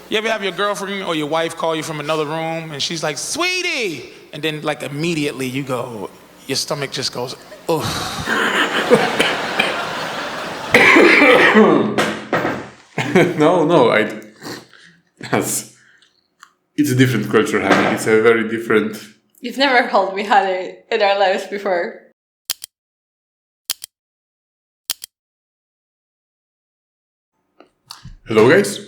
You ever have your girlfriend or your wife call you from another room and she's like, sweetie, and then like immediately you go, your stomach just goes, ugh. No, it's a different culture, honey. It's a very different... You've never called me honey in our lives before. Hello, guys.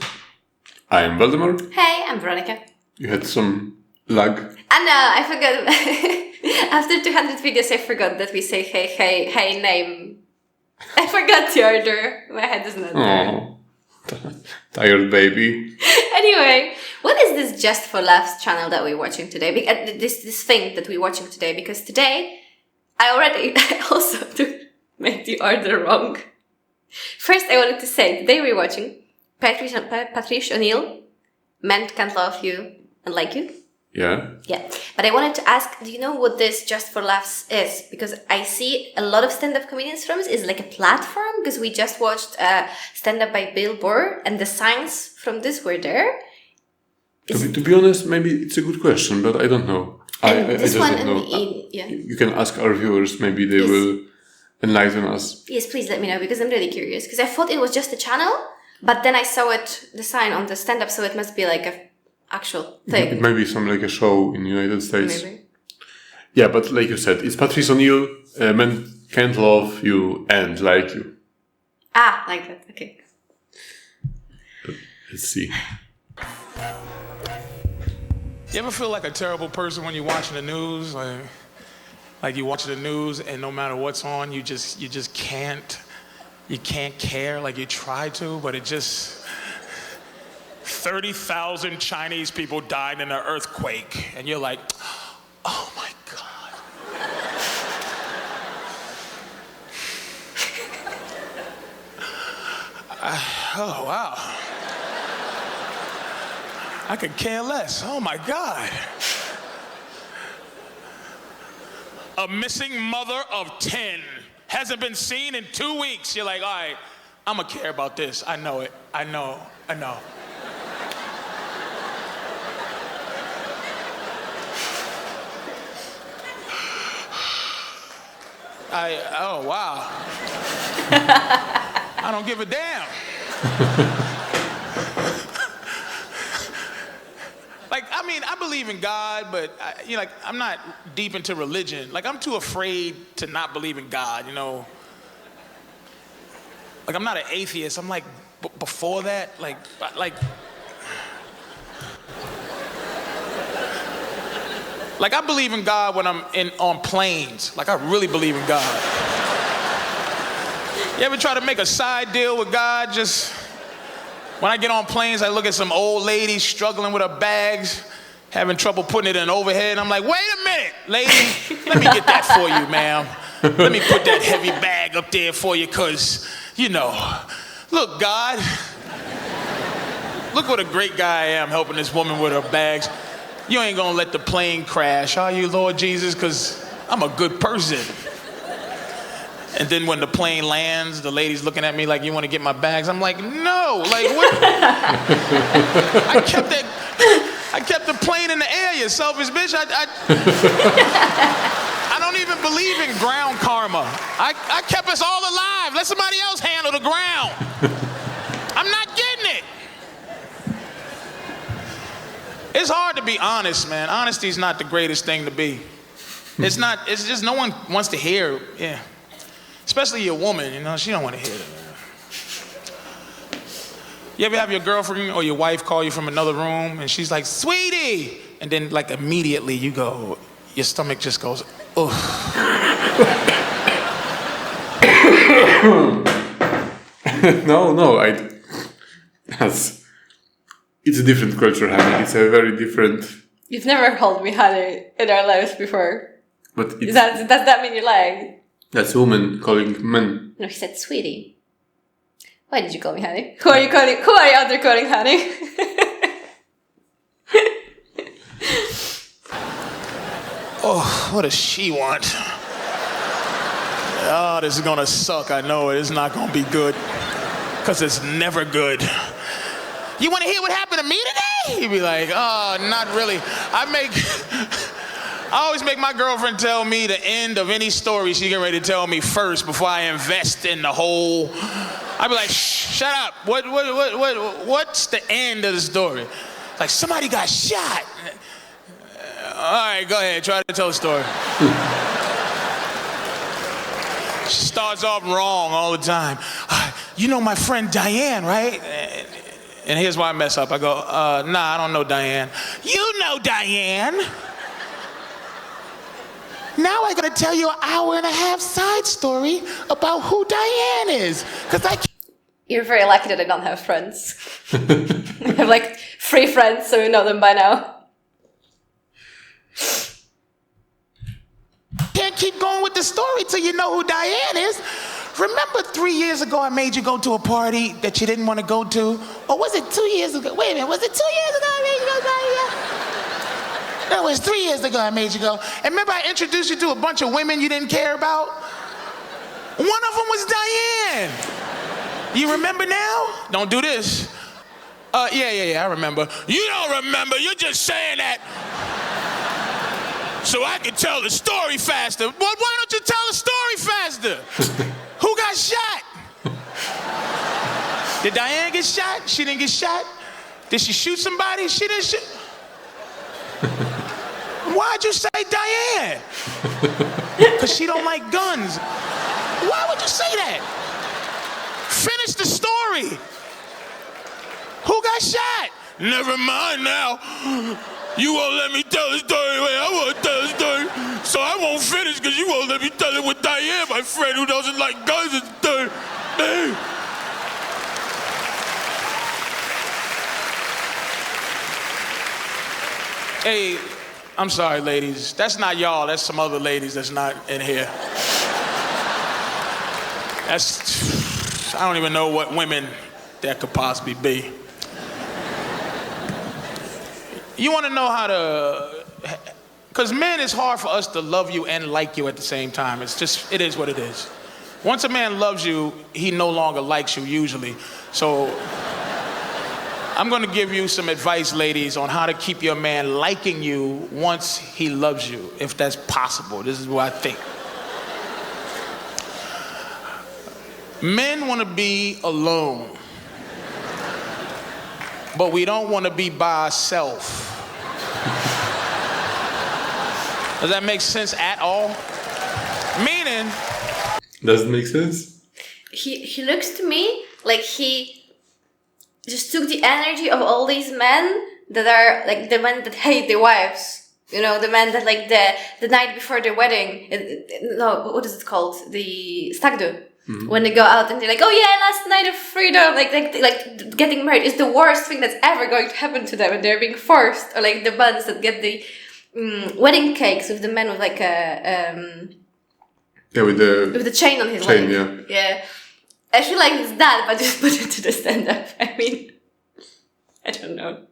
I am Waldemar. Hey, I'm Weronika. You had some lag. I forgot. After 200 videos, I forgot that we say hey, name. I forgot the order. My head is not there. Oh, tired baby. Anyway, what is this Just for Laughs channel that we're watching today? This thing that we're watching today? Because today, I also made the order wrong. First, I wanted to say, today we're watching Patrice O'Neal, Men Can't Love You and Like You. Yeah. Yeah. But I wanted to ask, do you know what this Just for Laughs is? Because I see a lot of stand-up comedians from it. It's like a platform, because we just watched stand-up by Bill Burr and the signs from this were there. To be honest, maybe it's a good question, but I don't know. I just don't know. Yeah. You can ask our viewers, maybe they will enlighten us. Yes, please let me know, because I'm really curious. Because I thought it was just a channel, but then I saw the sign on the stand-up, so it must be like a actual thing. It might be some like a show in the United States. Maybe. Yeah, but like you said, it's Patrice O'Neal, Men Can't Love You and Like You. Ah, like that. Okay. Let's see. You ever feel like a terrible person when you're watching the news? Like you watch the news and no matter what's on, you just can't care. Like you try to, but it just... 30,000 Chinese people died in an earthquake, and you're like, oh my God. Oh, wow. I could care less. Oh my God. A missing mother of 10 hasn't been seen in 2 weeks. You're like, all right, I'm gonna care about this. I know it. I know. Oh, wow. I don't give a damn. Like, I mean, I believe in God, but I'm not deep into religion. Like, I'm too afraid to not believe in God, you know. Like, I'm not an atheist. I'm like, before that, like. Like, I believe in God when I'm on planes. Like, I really believe in God. You ever try to make a side deal with God? Just when I get on planes, I look at some old lady struggling with her bags, having trouble putting it in overhead. And I'm like, wait a minute, lady. Let me get that for you, ma'am. Let me put that heavy bag up there for you, because, you know, look, God. Look what a great guy I am helping this woman with her bags. You ain't gonna let the plane crash, are you, Lord Jesus? Because I'm a good person. And then when the plane lands, the lady's looking at me like, you want to get my bags? I'm like, no, like what? I kept the plane in the air, you selfish bitch. I don't even believe in ground karma. I kept us all alive. Let somebody else handle the ground. I'm not getting it. It's hard to be honest, man. Honesty is not the greatest thing to be. It's not, it's just no one wants to hear, yeah. Especially your woman, you know, she don't want to hear that. You ever have your girlfriend or your wife call you from another room and she's like, sweetie, and then like immediately you go, your stomach just goes, ugh. No, it's a different culture, honey. It's a very different... You've never called me honey in our lives before. But does that mean you like? That's woman calling men. No, he said sweetie. Why did you call me honey? Who are you out there calling honey? Oh, what does she want? Oh, this is gonna suck. I know it. It's not gonna be good. Because it's never good. You want to hear what happened to me today? He'd be like, oh, not really. I always make my girlfriend tell me the end of any story she get ready to tell me first before I invest in the whole. I'd be like, shh, shut up. What's the end of the story? Like, somebody got shot. All right, go ahead, try to tell the story. She starts off wrong all the time. You know my friend Diane, right? And here's why I mess up. I go, nah, I don't know Diane. You know Diane. Now I gotta tell you an hour and a half side story about who Diane is. Cause You're very lucky that I don't have friends. I have like 3 friends, so you know them by now. Can't keep going with the story till you know who Diane is. Remember 3 years ago I made you go to a party that you didn't want to go to? Or was it 2 years ago? Wait a minute, was it 2 years ago I made you go to a party? No, it was 3 years ago I made you go. And remember I introduced you to a bunch of women you didn't care about? One of them was Diane. You remember now? Don't do this. Yeah, I remember. You don't remember, you're just saying that so I can tell the story faster. Well, why don't you tell the story faster? Who got shot? Did Diane get shot? She didn't get shot. Did she shoot somebody? She didn't shoot. Why'd you say Diane? Because she don't like guns. Why would you say that? Finish the story. Who got shot? Never mind now. You won't let me tell the story the way I want to tell the story. So I won't finish because you won't let me tell it with Diane, my friend who doesn't like guns and stuff. Hey, I'm sorry, ladies. That's not y'all. That's some other ladies that's not in here. I don't even know what women that could possibly be. You want to know how to, because men, it's hard for us to love you and like you at the same time. It is what it is. Once a man loves you, he no longer likes you usually. So I'm going to give you some advice, ladies, on how to keep your man liking you once he loves you, if that's possible. This is what I think. Men want to be alone, but we don't want to be by ourselves. Does that make sense at all? Meaning... Does it make sense? He looks to me like he just took the energy of all these men that are like the men that hate their wives. You know, the men that like the night before their wedding, no, what is it called? The stagdo. Mm-hmm. When they go out and they're like, oh yeah, last night of freedom, like getting married is the worst thing that's ever going to happen to them, and they're being forced. Or like the buns that get the wedding cakes with the man with like a with the chain on his leg. Yeah. I feel like it's that, but just put it to the stand-up. I mean, I don't know.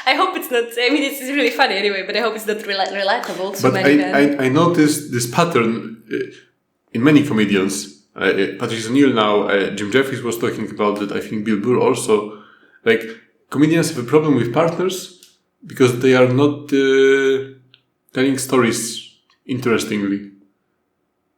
I hope it's not. I mean, it's really funny anyway, but I hope it's not relatable to many men. I noticed this pattern in many comedians. Patrice O'Neal now, Jim Jeffries was talking about that. I think Bill Burr also. Like, comedians have a problem with partners because they are not telling stories interestingly.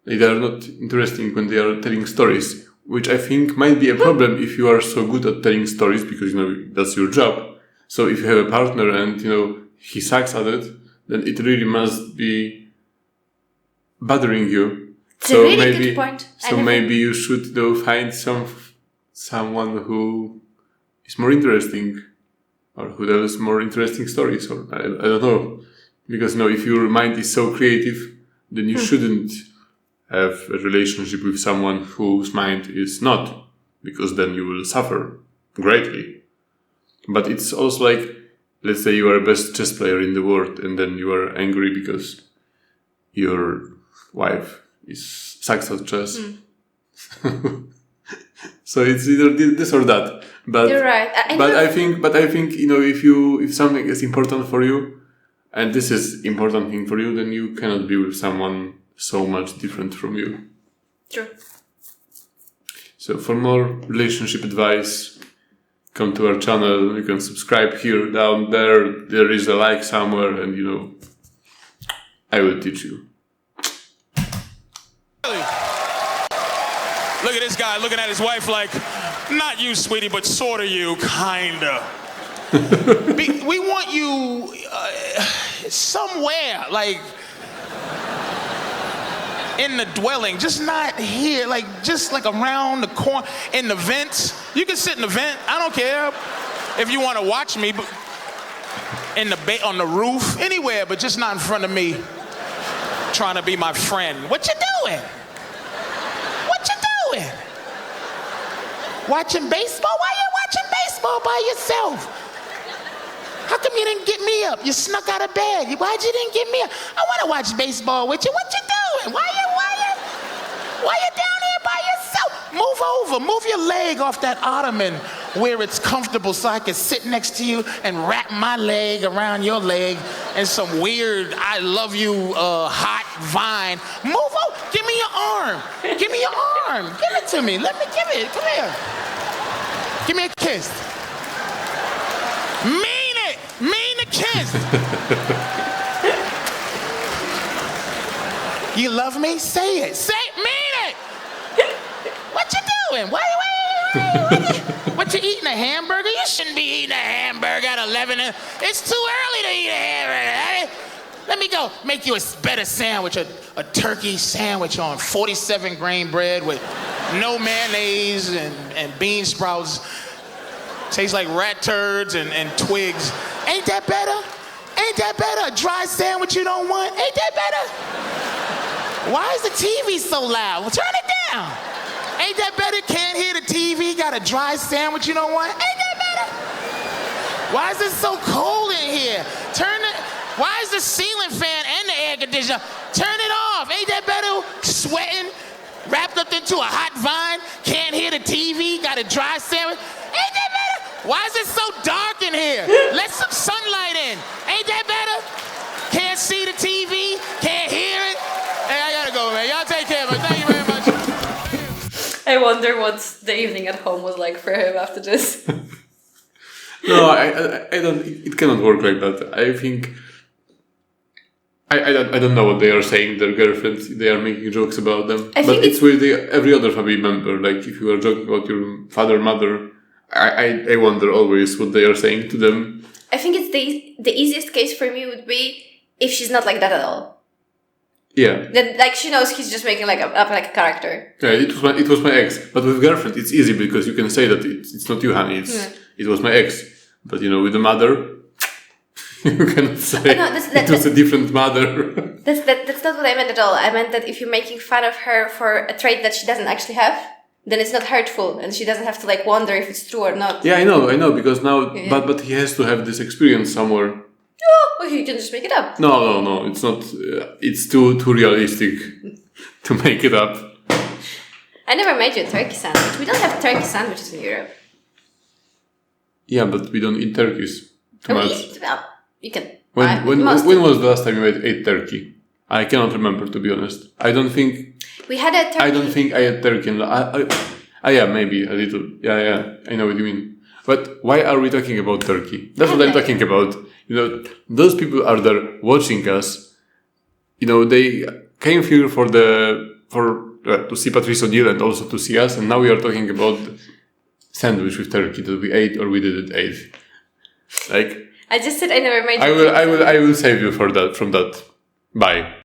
They are not interesting when they are telling stories, which I think might be a problem if you are so good at telling stories because, you know, that's your job. So if you have a partner and, you know, he sucks at it, then it really must be bothering you. It's a really good point. So maybe you should though find someone who is more interesting or who tells more interesting stories, or I don't know. Because, you know, if your mind is so creative, then you shouldn't have a relationship with someone whose mind is not, because then you will suffer greatly. But it's also like, let's say you are the best chess player in the world and then you are angry because your wife sucks at chess. So it's either this or that. But you're right. I think you know, if something is important for you and this is important thing for you, then you cannot be with someone so much different from you. True. So for more relationship advice, come to our channel. You can subscribe here, down there. There is a like somewhere, and I will teach you. Look at this guy looking at his wife like, not you, sweetie, but sort of you, kinda. We want you somewhere, like in the dwelling, just not here, just around the corner, in the vents. You can sit in the vent, I don't care if you want to watch me, but on the roof, anywhere, but just not in front of me, trying to be my friend. What you doing? Watching baseball? Why you watching baseball by yourself? How come you didn't get me up? You snuck out of bed. Why'd you didn't get me up? I want to watch baseball with you. What you doing? Why you down here by yourself? Move over. Move your leg off that ottoman where it's comfortable so I can sit next to you and wrap my leg around your leg and some weird I love you hot vine. Move over. Give me your arm. Give me your arm. Give it to me. Let me give it. Come here. Give me a kiss. Mean it. Mean the kiss. You love me? Say it. Say it. Mean it. What you doing? What you eating, a hamburger? You shouldn't be eating a hamburger at 11. It's too early to eat a hamburger. Let me go make you a better sandwich, a turkey sandwich on 47 grain bread with no mayonnaise and bean sprouts. Tastes like rat turds and twigs. Ain't that better? Ain't that better? A dry sandwich you don't want? Ain't that better? Why is the TV so loud? Well, turn it down. Ain't that better? Can't hear the TV, got a dry sandwich you don't want? Ain't that better? Why is it so cold in here? Why is the ceiling fan and the air conditioner? Turn it off. Ain't that better? Sweating, wrapped up into a hot vine, can't hear the TV, got a dry sandwich. Ain't that better? Why is it so dark in here? Let some sunlight in. Ain't that better? Can't see the TV, can't hear it. Hey, I gotta go, man. Y'all take care, man. Thank you very much. I wonder what the evening at home was like for him after this. No, I don't. It cannot work like that. I think. I don't know what they are saying. Their girlfriends, they are making jokes about them. But it's with every other family member. Like if you are joking about your father, mother, I wonder always what they are saying to them. I think it's the easiest case for me would be if she's not like that at all. Yeah. Then she knows he's just making up a character. Yeah, it was my ex. But with girlfriend, it's easy because you can say that it's not you, honey. It was my ex. But with the mother. You cannot say it was a different mother. That's not what I meant at all. I meant that if you're making fun of her for a trait that she doesn't actually have, then it's not hurtful, and she doesn't have to wonder if it's true or not. Yeah, I know, because now, but he has to have this experience somewhere. Oh, well, you can just make it up. No, it's not. It's too realistic to make it up. I never made you a turkey sandwich. We don't have turkey sandwiches in Europe. Yeah, but we don't eat turkeys too much. You can. When was the last time you ate turkey? I cannot remember, to be honest. I don't think. We had a turkey. I don't think I had turkey. Yeah, maybe a little. Yeah, I know what you mean. But why are we talking about turkey? That's what I'm talking about. Those people are there watching us. They came here to see Patrice O'Neal and also to see us, and now we are talking about sandwich with turkey that we ate or we didn't eat. I just said I never made. I will save you from that. Bye.